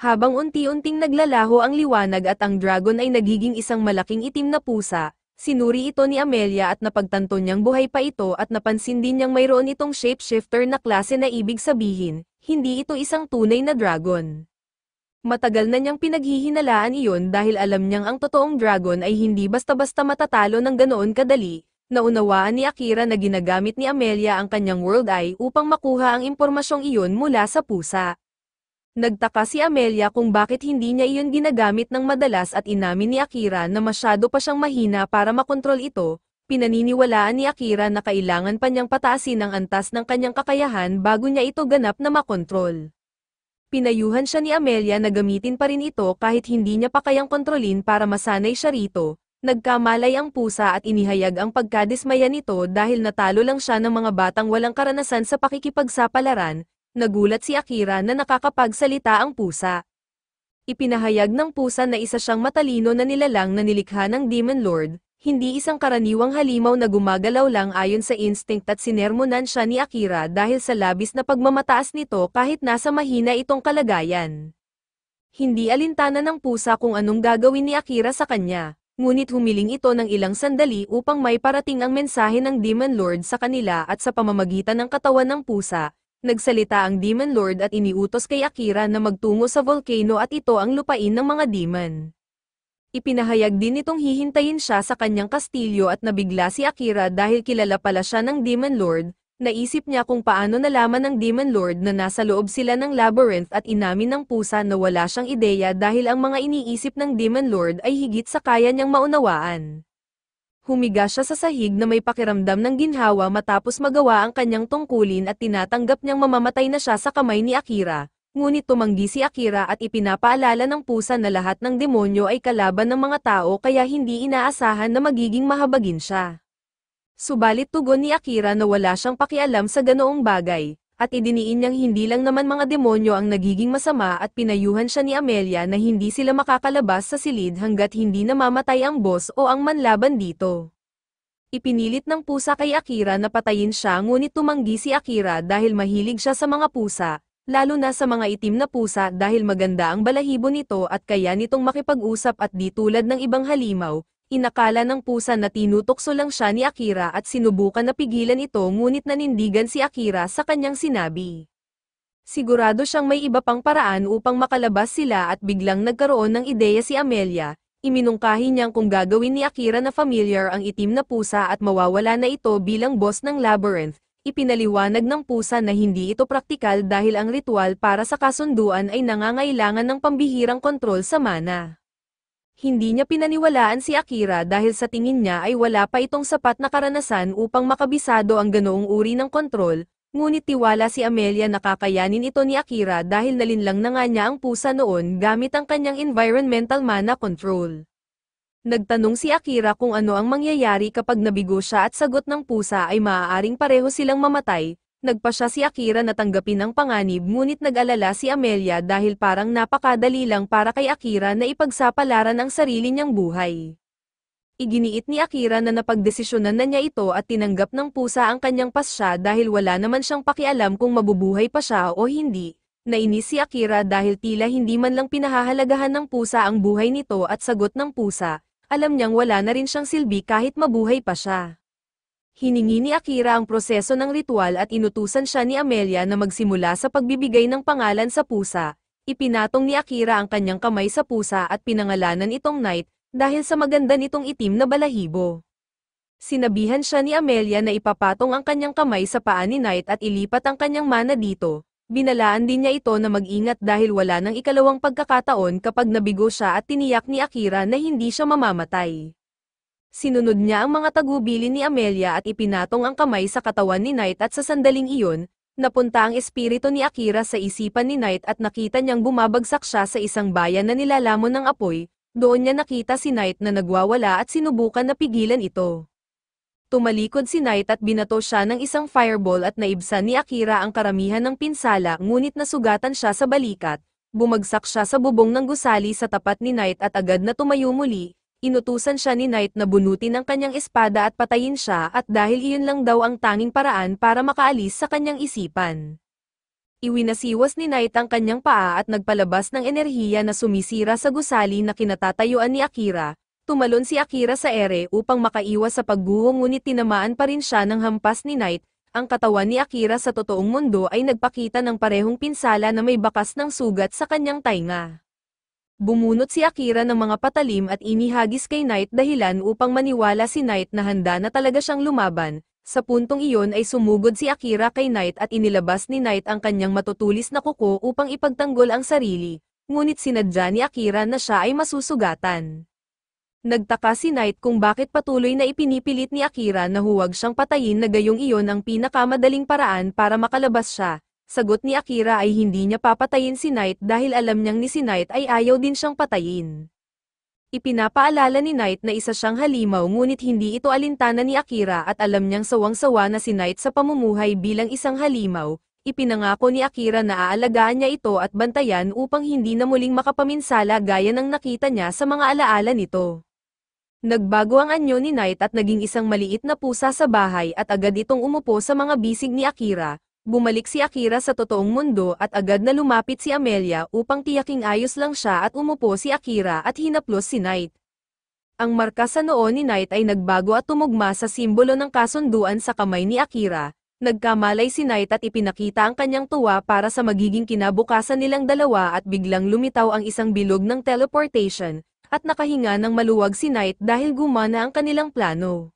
Habang unti-unting naglalaho ang liwanag at ang dragon ay nagiging isang malaking itim na pusa, sinuri ito ni Amelia at napagtanto niyang buhay pa ito at napansin din niyang mayroon itong shapeshifter na klase na ibig sabihin, hindi ito isang tunay na dragon. Matagal na niyang pinaghihinalaan iyon dahil alam niyang ang totoong dragon ay hindi basta-basta matatalo ng ganoon kadali. Naunawaan ni Akira na ginagamit ni Amelia ang kanyang World Eye upang makuha ang impormasyong iyon mula sa pusa. Nagtaka si Amelia kung bakit hindi niya iyon ginagamit ng madalas at inamin ni Akira na masyado pa siyang mahina para makontrol ito. Pinaniniwalaan ni Akira na kailangan pa niyang pataasin ang antas ng kanyang kakayahan bago niya ito ganap na makontrol. Pinayuhan siya ni Amelia na gamitin pa rin ito kahit hindi niya pa kayang kontrolin para masanay siya rito. Nagkamalay ang pusa at inihayag ang pagkadismaya nito dahil natalo lang siya ng mga batang walang karanasan sa pakikipagsapalaran. Nagulat si Akira na nakakapagsalita ang pusa. Ipinahayag ng pusa na isa siyang matalino na nilalang na nilikha ng Demon Lord, hindi isang karaniwang halimaw na gumagalaw lang ayon sa instinct at sinermonan siya ni Akira dahil sa labis na pagmamataas nito kahit nasa mahina itong kalagayan. Hindi alintana ng pusa kung anong gagawin ni Akira sa kanya, ngunit humiling ito ng ilang sandali upang may parating ang mensahe ng Demon Lord sa kanila at sa pamamagitan ng katawan ng pusa. Nagsalita ang Demon Lord at iniutos kay Akira na magtungo sa volcano at ito ang lupain ng mga demon. Ipinahayag din itong hihintayin siya sa kanyang kastilyo at nabigla si Akira dahil kilala pala siya ng Demon Lord. Naisip niya kung paano nalaman ng Demon Lord na nasa loob sila ng labyrinth at inamin ng pusa na wala siyang ideya dahil ang mga iniisip ng Demon Lord ay higit sa kaya niyang maunawaan. Humiga siya sa sahig na may pakiramdam ng ginhawa matapos magawa ang kanyang tungkulin at tinatanggap niyang mamamatay na siya sa kamay ni Akira. Ngunit tumanggi si Akira at ipinapaalala ng pusa na lahat ng demonyo ay kalaban ng mga tao kaya hindi inaasahan na magiging mahabagin siya. Subalit tugon ni Akira na wala siyang pakialam sa ganoong bagay, at idiniin niyang hindi lang naman mga demonyo ang nagiging masama at pinayuhan siya ni Amelia na hindi sila makakalabas sa silid hanggat hindi namamatay ang boss o ang manlaban dito. Ipinilit ng pusa kay Akira na patayin siya ngunit tumanggi si Akira dahil mahilig siya sa mga pusa, lalo na sa mga itim na pusa dahil maganda ang balahibo nito at kaya nitong makipag-usap at di tulad ng ibang halimaw. Inakala ng pusa na tinutokso lang siya ni Akira at sinubukan na pigilan ito ngunit nanindigan si Akira sa kanyang sinabi. Sigurado siyang may iba pang paraan upang makalabas sila at biglang nagkaroon ng ideya si Amelia. Iminungkahi niyang kung gagawin ni Akira na familiar ang itim na pusa at mawawala na ito bilang boss ng labyrinth. Ipinaliwanag ng pusa na hindi ito praktikal dahil ang ritual para sa kasunduan ay nangangailangan ng pambihirang kontrol sa mana. Hindi niya pinaniwalaan si Akira dahil sa tingin niya ay wala pa itong sapat na karanasan upang makabisado ang ganoong uri ng kontrol, ngunit tiwala si Amelia na kakayanin ito ni Akira dahil nalinlang na nga niya ang pusa noon gamit ang kanyang environmental mana control. Nagtanong si Akira kung ano ang mangyayari kapag nabigo siya at sagot ng pusa ay maaaring pareho silang mamatay. Nagpasya si Akira na tanggapin ang panganib ngunit nag-alala si Amelia dahil parang napakadali lang para kay Akira na ipagsapalaran ang sarili niyang buhay. Iginiit ni Akira na napagdesisyonan na niya ito at tinanggap ng pusa ang kanyang pasya dahil wala naman siyang pakialam kung mabubuhay pa siya o hindi. Nainis si Akira dahil tila hindi man lang pinahahalagahan ng pusa ang buhay nito at sagot ng pusa, alam niyang wala na rin siyang silbi kahit mabuhay pa siya. Hiningi ni Akira ang proseso ng ritual at inutusan siya ni Amelia na magsimula sa pagbibigay ng pangalan sa pusa. Ipinatong ni Akira ang kanyang kamay sa pusa at pinangalanan itong Knight, dahil sa maganda nitong itim na balahibo. Sinabihan siya ni Amelia na ipapatong ang kanyang kamay sa paa ni Knight at ilipat ang kanyang mana dito. Binalaan din niya ito na mag-ingat dahil wala nang ikalawang pagkakataon kapag nabigo siya at tiniyak ni Akira na hindi siya mamamatay. Sinunod niya ang mga tagubilin ni Amelia at ipinatong ang kamay sa katawan ni Knight at sa sandaling iyon, napunta ang espiritu ni Akira sa isipan ni Knight at nakita niyang bumabagsak siya sa isang bayan na nilalamon ng apoy. Doon niya nakita si Knight na nagwawala at sinubukan na pigilan ito. Tumalikod si Knight at binato siya ng isang fireball at naibsan ni Akira ang karamihan ng pinsala ngunit nasugatan siya sa balikat. Bumagsak siya sa bubong ng gusali sa tapat ni Knight at agad na tumayo muli. Inutusan siya ni Knight na bunutin ang kanyang espada at patayin siya at dahil iyon lang daw ang tanging paraan para makaalis sa kanyang isipan. Iwinasiwas ni Knight ang kanyang paa at nagpalabas ng enerhiya na sumisira sa gusali na kinatatayuan ni Akira. Tumalon si Akira sa ere upang makaiwas sa pagguho ngunit tinamaan pa rin siya ng hampas ni Knight. Ang katawan ni Akira sa totoong mundo ay nagpakita ng parehong pinsala na may bakas ng sugat sa kanyang tainga. Bumunot si Akira ng mga patalim at inihagis kay Knight dahilan upang maniwala si Knight na handa na talaga siyang lumaban. Sa puntong iyon ay sumugod si Akira kay Knight at inilabas ni Knight ang kanyang matutulis na kuko upang ipagtanggol ang sarili, ngunit sinadya ni Akira na siya ay masusugatan. Nagtaka si Knight kung bakit patuloy na ipinipilit ni Akira na huwag siyang patayin na gayong iyon ang pinakamadaling paraan para makalabas siya. Sagot ni Akira ay hindi niya papatayin si Knight dahil alam niyang ni si Knight ay ayaw din siyang patayin. Ipinapaalala ni Knight na isa siyang halimaw ngunit hindi ito alintana ni Akira at alam niyang sawang-sawa na si Knight sa pamumuhay bilang isang halimaw. Ipinangako ni Akira na aalagaan niya ito at bantayan upang hindi na muling makapaminsala gaya ng nakita niya sa mga alaala nito. Nagbago ang anyo ni Knight at naging isang maliit na pusa sa bahay at agad itong umupo sa mga bisig ni Akira. Bumalik si Akira sa totoong mundo at agad na lumapit si Amelia upang tiyaking ayos lang siya at umupo si Akira at hinaplos si Knight. Ang marka sa noo ni Knight ay nagbago at tumugma sa simbolo ng kasunduan sa kamay ni Akira. Nagkamalay si Knight at ipinakita ang kanyang tuwa para sa magiging kinabukasan nilang dalawa at biglang lumitaw ang isang bilog ng teleportation, at nakahinga ng maluwag si Knight dahil gumana ang kanilang plano.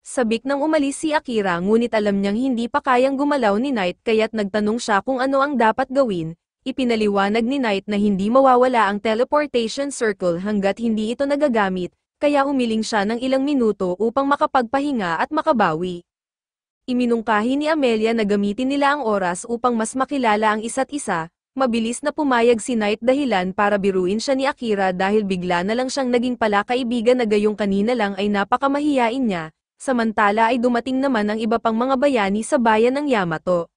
Sabik nang umalis si Akira ngunit alam niyang hindi pa kayang gumalaw ni Knight kaya't nagtanong siya kung ano ang dapat gawin. Ipinaliwanag ni Knight na hindi mawawala ang teleportation circle hanggat hindi ito nagagamit, kaya umiling siya ng ilang minuto upang makapagpahinga at makabawi. Iminungkahi ni Amelia na gamitin nila ang oras upang mas makilala ang isa't isa. Mabilis na pumayag si Knight dahilan para biruin siya ni Akira dahil bigla na lang siyang naging palakaibigan na gayong kanina lang ay napakamahiyain niya. Samantala ay dumating naman ang iba pang mga bayani sa bayan ng Yamato.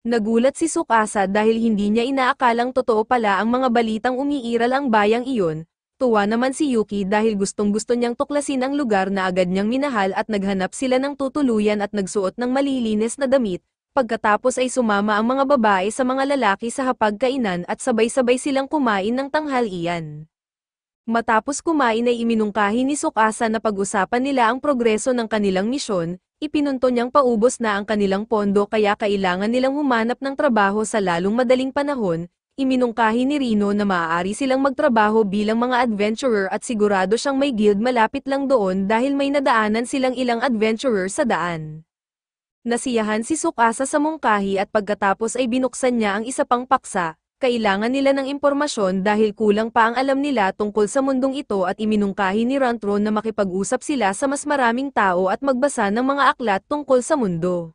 Nagulat si Tsukasa dahil hindi niya inaakalang totoo pala ang mga balitang umiiral ang bayang iyon. Tuwa naman si Yuki dahil gustong-gusto niyang tuklasin ang lugar na agad niyang minahal at naghanap sila ng tutuluyan at nagsuot ng malilinis na damit. Pagkatapos ay sumama ang mga babae sa mga lalaki sa hapagkainan at sabay-sabay silang kumain ng tanghalian. Matapos kumain ay iminungkahi ni Tsukasa na pag-usapan nila ang progreso ng kanilang misyon, ipinunto niyang paubos na ang kanilang pondo kaya kailangan nilang humanap ng trabaho sa lalong madaling panahon. Iminungkahi ni Rino na maaari silang magtrabaho bilang mga adventurer at sigurado siyang may guild malapit lang doon dahil may nadaanan silang ilang adventurer sa daan. Nasiyahan si Tsukasa sa mungkahi at pagkatapos ay binuksan niya ang isa pang paksa. Kailangan nila ng impormasyon dahil kulang pa ang alam nila tungkol sa mundong ito at iminungkahi ni Rantron na makipag-usap sila sa mas maraming tao at magbasa ng mga aklat tungkol sa mundo.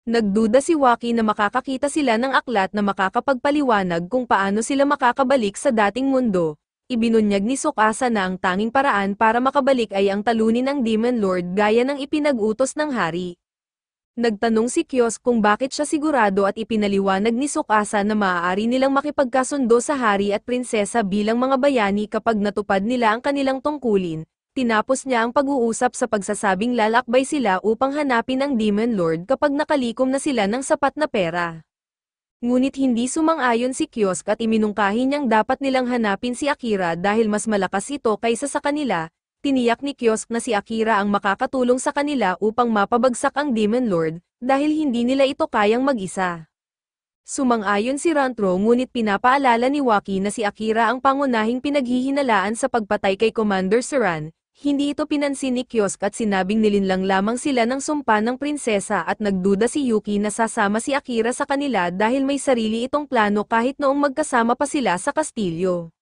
Nagduda si Waki na makakakita sila ng aklat na makakapagpaliwanag kung paano sila makakabalik sa dating mundo. Ibinunyag ni Tsukasa na ang tanging paraan para makabalik ay ang talunin ng Demon Lord gaya ng ipinag-utos ng hari. Nagtanong si Kyosk kung bakit siya sigurado at ipinaliwanag ni Tsukasa na maaari nilang makipagkasundo sa hari at prinsesa bilang mga bayani kapag natupad nila ang kanilang tungkulin. Tinapos niya ang pag-uusap sa pagsasabing lalakbay sila upang hanapin ang Demon Lord kapag nakalikom na sila ng sapat na pera. Ngunit hindi sumang-ayon si Kyosk at iminungkahi niyang dapat nilang hanapin si Akira dahil mas malakas ito kaysa sa kanila. Tiniyak ni Kyosk na si Akira ang makakatulong sa kanila upang mapabagsak ang Demon Lord, dahil hindi nila ito kayang mag-isa. Sumang-ayon si Rantro ngunit pinapaalala ni Waki na si Akira ang pangunahing pinaghihinalaan sa pagpatay kay Commander Saran. Hindi ito pinansin ni Kyosk at sinabing nilinlang lamang sila ng sumpa ng prinsesa at nagduda si Yuki na sasama si Akira sa kanila dahil may sarili itong plano kahit noong magkasama pa sila sa kastilyo.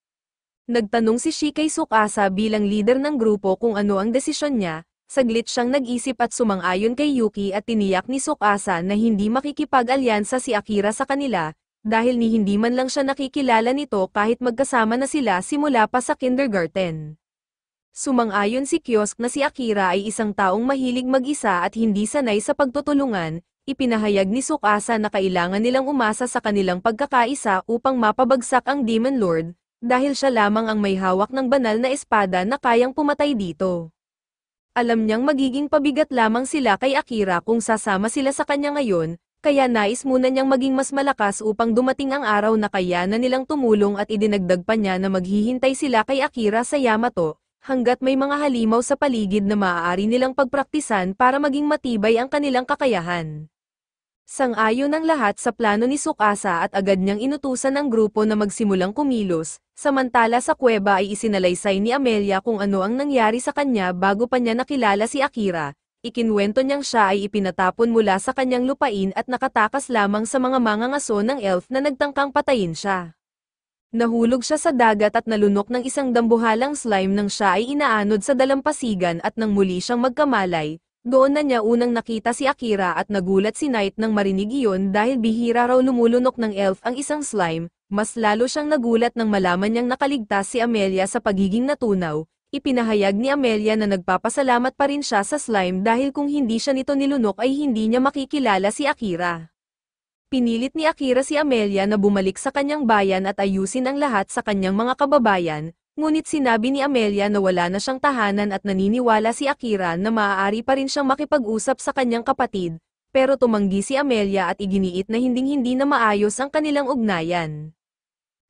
Nagtanong si Shikei Tsukasa bilang leader ng grupo kung ano ang desisyon niya. Saglit siyang nag-isip at sumang-ayon kay Yuki at tiniyak ni Tsukasa na hindi makikipag-alyansa si Akira sa kanila, dahil ni hindi man lang siya nakikilala nito kahit magkasama na sila simula pa sa kindergarten. Sumang-ayon si Kyosk na si Akira ay isang taong mahilig mag-isa at hindi sanay sa pagtutulungan. Ipinahayag ni Tsukasa na kailangan nilang umasa sa kanilang pagkakaisa upang mapabagsak ang Demon Lord, dahil siya lamang ang may hawak ng banal na espada na kayang pumatay dito. Alam niyang magiging pabigat lamang sila kay Akira kung sasama sila sa kanya ngayon, kaya nais muna niyang maging mas malakas upang dumating ang araw na kaya na nilang tumulong at idinagdag pa niya na maghihintay sila kay Akira sa Yamato, hanggat may mga halimaw sa paligid na maaari nilang pagpraktisan para maging matibay ang kanilang kakayahan. Sang-ayon ang lahat sa plano ni Tsukasa at agad niyang inutusan ang grupo na magsimulang kumilos, samantala sa kuweba ay isinalaysay ni Amelia kung ano ang nangyari sa kanya bago pa niya nakilala si Akira. Ikinwento niyang siya ay ipinatapon mula sa kanyang lupain at nakatakas lamang sa mga mangangaso ng elf na nagtangkang patayin siya. Nahulog siya sa dagat at nalunok ng isang dambuhalang slime nang siya ay inaanod sa dalampasigan at nang muli siyang magkamalay. Doon na niya unang nakita si Akira at nagulat si Knight nang marinig iyon dahil bihira raw lumulunok ng elf ang isang slime, mas lalo siyang nagulat nang malaman niyang nakaligtas si Amelia sa pagiging natunaw. Ipinahayag ni Amelia na nagpapasalamat pa rin siya sa slime dahil kung hindi siya nito nilunok ay hindi niya makikilala si Akira. Pinilit ni Akira si Amelia na bumalik sa kanyang bayan at ayusin ang lahat sa kanyang mga kababayan. Ngunit sinabi ni Amelia na wala na siyang tahanan at naniniwala si Akira na maaari pa rin siyang makipag-usap sa kanyang kapatid, pero tumanggi si Amelia at iginiit na hinding-hindi na maayos ang kanilang ugnayan.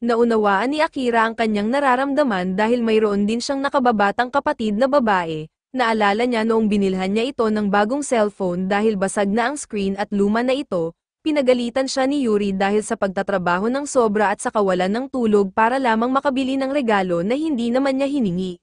Naunawaan ni Akira ang kanyang nararamdaman dahil mayroon din siyang nakababatang kapatid na babae. Naalala niya noong binilhan niya ito ng bagong cellphone dahil basag na ang screen at luma na ito. Pinagalitan siya ni Yuri dahil sa pagtatrabaho ng sobra at sa kawalan ng tulog para lamang makabili ng regalo na hindi naman niya hiningi.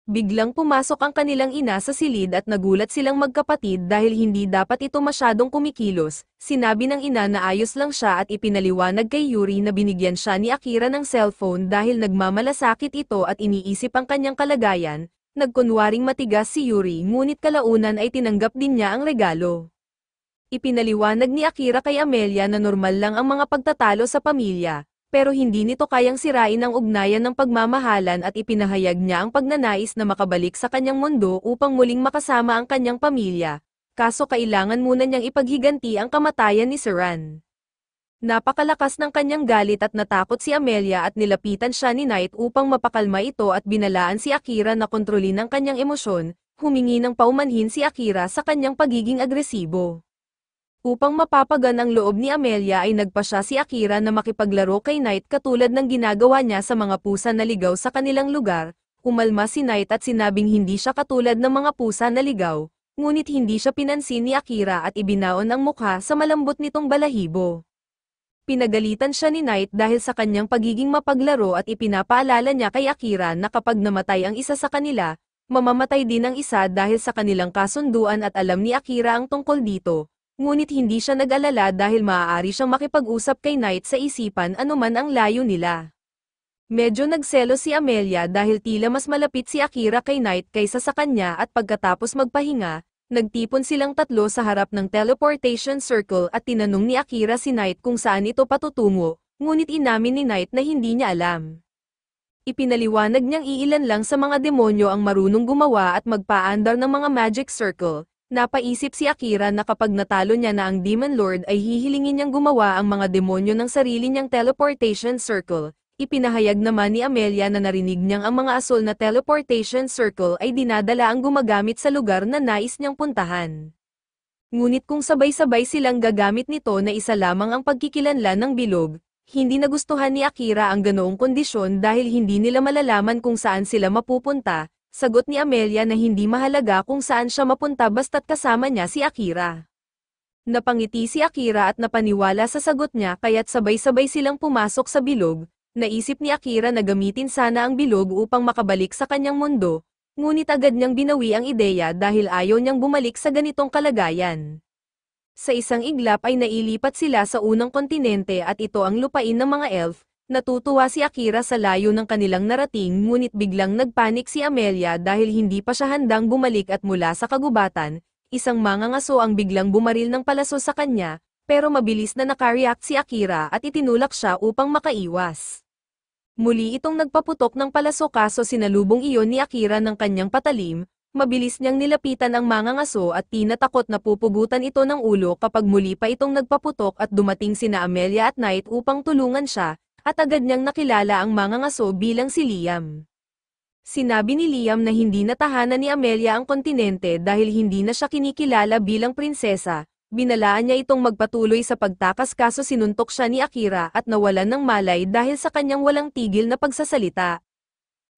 Biglang pumasok ang kanilang ina sa silid at nagulat silang magkapatid dahil hindi dapat ito masyadong kumikilos. Sinabi ng ina na ayos lang siya at ipinaliwanag kay Yuri na binigyan siya ni Akira ng cellphone dahil nagmamalasakit ito at iniisip ang kanyang kalagayan. Nagkunwaring matigas si Yuri ngunit kalaunan ay tinanggap din niya ang regalo. Ipinaliwanag ni Akira kay Amelia na normal lang ang mga pagtatalo sa pamilya, pero hindi nito kayang sirain ang ugnayan ng pagmamahalan at ipinahayag niya ang pagnanais na makabalik sa kanyang mundo upang muling makasama ang kanyang pamilya, kaso kailangan muna niyang ipaghiganti ang kamatayan ni Saran. Napakalakas ng kanyang galit at natakot si Amelia at nilapitan siya ni Knight upang mapakalma ito at binalaan si Akira na kontrolin ang kanyang emosyon, humingi ng paumanhin si Akira sa kanyang pagiging agresibo. Upang mapapagan ang loob ni Amelia ay nagpa siya si Akira na makipaglaro kay Knight katulad ng ginagawa niya sa mga pusa na ligaw sa kanilang lugar. Umalma si Knight at sinabing hindi siya katulad ng mga pusa na ligaw, ngunit hindi siya pinansin ni Akira at ibinaon ang mukha sa malambot nitong balahibo. Pinagalitan siya ni Knight dahil sa kanyang pagiging mapaglaro at ipinapaalala niya kay Akira na kapag namatay ang isa sa kanila, mamamatay din ang isa dahil sa kanilang kasunduan at alam ni Akira ang tungkol dito. Ngunit hindi siya nag-alala dahil maaari siyang makipag-usap kay Knight sa isipan anuman ang layo nila. Medyo nagselos si Amelia dahil tila mas malapit si Akira kay Knight kaysa sa kanya at pagkatapos magpahinga, nagtipon silang tatlo sa harap ng teleportation circle at tinanong ni Akira si Knight kung saan ito patutungo, ngunit inamin ni Knight na hindi niya alam. Ipinaliwanag niyang iilan lang sa mga demonyo ang marunong gumawa at magpaandar ng mga magic circle. Napaisip si Akira na kapag natalo niya na ang Demon Lord ay hihilingin niyang gumawa ang mga demonyo ng sarili niyang teleportation circle. Ipinahayag naman ni Amelia na narinig niyang ang mga asol na teleportation circle ay dinadala ang gumagamit sa lugar na nais niyang puntahan. Ngunit kung sabay-sabay silang gagamit nito na isa lamang ang pagkikilanlan ng bilog, hindi nagustuhan ni Akira ang ganoong kondisyon dahil hindi nila malalaman kung saan sila mapupunta. Sagot ni Amelia na hindi mahalaga kung saan siya mapunta basta't kasama niya si Akira. Napangiti si Akira at napaniwala sa sagot niya kaya't sabay-sabay silang pumasok sa bilog. Naisip ni Akira na gamitin sana ang bilog upang makabalik sa kanyang mundo, ngunit agad niyang binawi ang ideya dahil ayaw niyang bumalik sa ganitong kalagayan. Sa isang iglap ay nailipat sila sa unang kontinente at ito ang lupain ng mga elf. Natutuwa si Akira sa layo ng kanilang narating ngunit biglang nagpanik si Amelia dahil hindi pa siya handang bumalik at mula sa kagubatan, isang mangangaso ang biglang bumaril ng palaso sa kanya, pero mabilis na nakareact si Akira at itinulak siya upang makaiwas. Muli itong nagpaputok ng palaso kaso sinalubong iyon ni Akira ng kanyang patalim, mabilis niyang nilapitan ang mangangaso at tinatakot na pupugutan ito ng ulo kapag muli pa itong nagpaputok at dumating sina Amelia at Knight upang tulungan siya. At agad niyang nakilala ang mangangaso bilang si Liam. Sinabi ni Liam na hindi natahanan ni Amelia ang kontinente dahil hindi na siya kinikilala bilang prinsesa, Binalaan niya itong magpatuloy sa pagtakas kaso sinuntok siya ni Akira at nawalan ng malay dahil sa kanyang walang tigil na pagsasalita.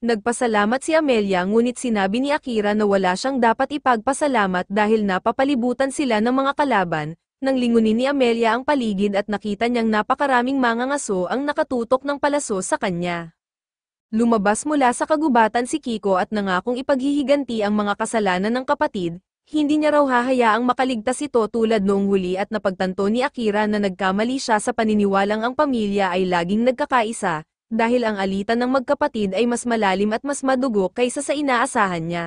Nagpasalamat si Amelia ngunit sinabi ni Akira na wala siyang dapat ipagpasalamat dahil napapalibutan sila ng mga kalaban. Nang lingunin ni Amelia ang paligid at nakita niyang napakaraming mangangaso ang nakatutok ng palaso sa kanya. Lumabas mula sa kagubatan si Kiko at nangakong ipaghihiganti ang mga kasalanan ng kapatid, hindi niya raw hahayaang makaligtas ito tulad noong huli at napagtanto ni Akira na nagkamali siya sa paniniwalang ang pamilya ay laging nagkakaisa, dahil ang alitan ng magkapatid ay mas malalim at mas madugo kaysa sa inaasahan niya.